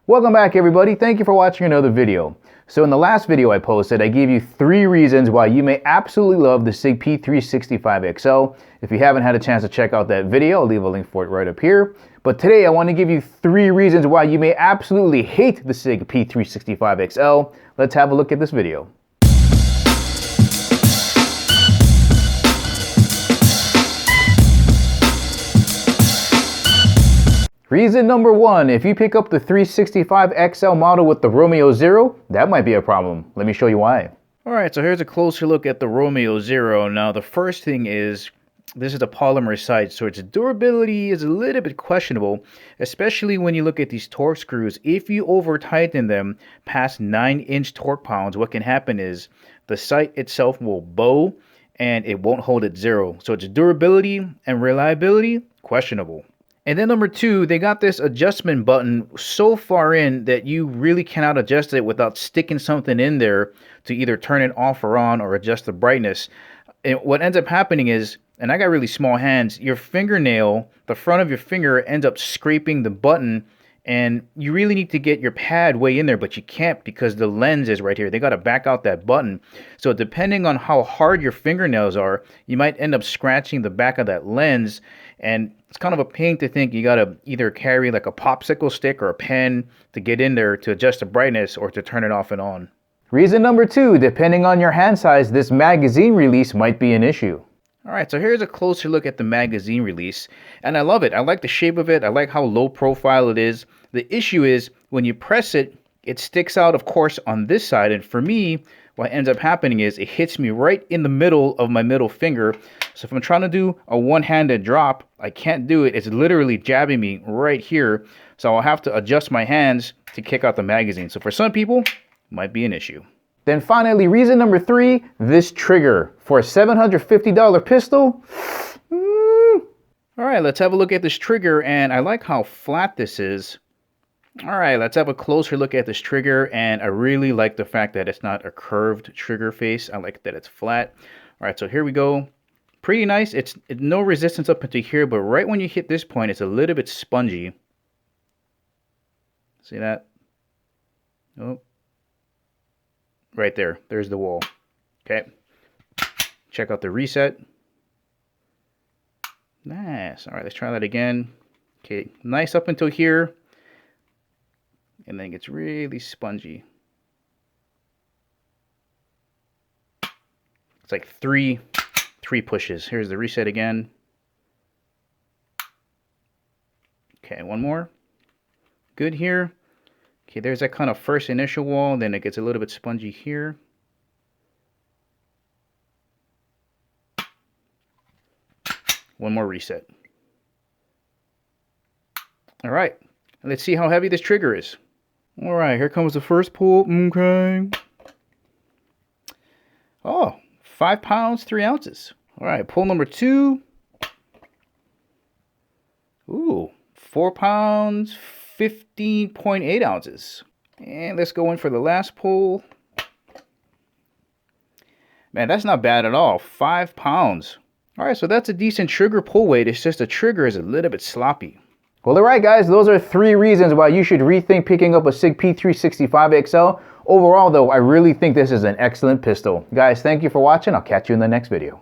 Welcome back everybody, thank you for watching another video. So in the last video I posted, I gave you 3 reasons why you may absolutely love the Sig P365 XL. If you haven't had a chance to check out that video, I'll leave a link for it right up here. But today I want to give you 3 reasons why you may absolutely hate the Sig P365 XL. Let's have a look at this video. Reason number 1, if you pick up the 365 XL model with the Romeo 0, that might be a problem. Let me show you why. Alright, so here's a closer look at the Romeo 0. Now the first thing is, this is a polymer sight, so its durability is a little bit questionable, especially when you look at these torque screws. If you over tighten them past 9-inch torque pounds, what can happen is the sight itself will bow and it won't hold at 0. So its durability and reliability, questionable. And then number 2, they got this adjustment button so far in that you really cannot adjust it without sticking something in there to either turn it off or on or adjust the brightness. And what ends up happening is, and I got really small hands, your fingernail, the front of your finger ends up scraping the button, and you really need to get your pad way in there, but you can't because the lens is right here. They got to back out that button. So depending on how hard your fingernails are, you might end up scratching the back of that lens, and it's kind of a pain to think you got to either carry like a popsicle stick or a pen to get in there to adjust the brightness or to turn it off and on. Reason number 2, depending on your hand size, this magazine release might be an issue. Alright, so here's a closer look at the magazine release, and I love it. I like the shape of it. I like how low profile it is. The issue is when you press it, it sticks out, of course, on this side, and for me, what ends up happening is it hits me right in the middle of my middle finger. So if I'm trying to do a one-handed drop, I can't do it. It's literally jabbing me right here. So I'll have to adjust my hands to kick out the magazine. So for some people, it might be an issue. Then finally, reason number 3, this trigger. For a $750 pistol, All right, let's have a look at this trigger, and I like how flat this is. All right, let's have a closer look at this trigger, and I really like the fact that it's not a curved trigger face. I like that it's flat. All right, so here we go. Pretty nice. It's no resistance up into here, but right when you hit this point, it's a little bit spongy. See that? Oh. Right there. There's the wall. Okay. Check out the reset. Nice. All right, let's try that again. Okay, nice up until here. And then it gets really spongy. It's like three pushes. Here's the reset again. Okay, one more. Good here. Okay, there's that kind of first initial wall, then it gets a little bit spongy here. One more reset. All right, let's see how heavy this trigger is. All right, here comes the first pull. Okay. Oh, 5 pounds, 3 ounces. All right, pull number 2. Ooh, 4 pounds, 15.8 ounces. And let's go in for the last pull. Man, that's not bad at all. 5 pounds. All right, so that's a decent trigger pull weight. It's just the trigger is a little bit sloppy. Well, all right, guys, those are 3 reasons why you should rethink picking up a Sig P365 XL. Overall, though, I really think this is an excellent pistol. Guys, thank you for watching. I'll catch you in the next video.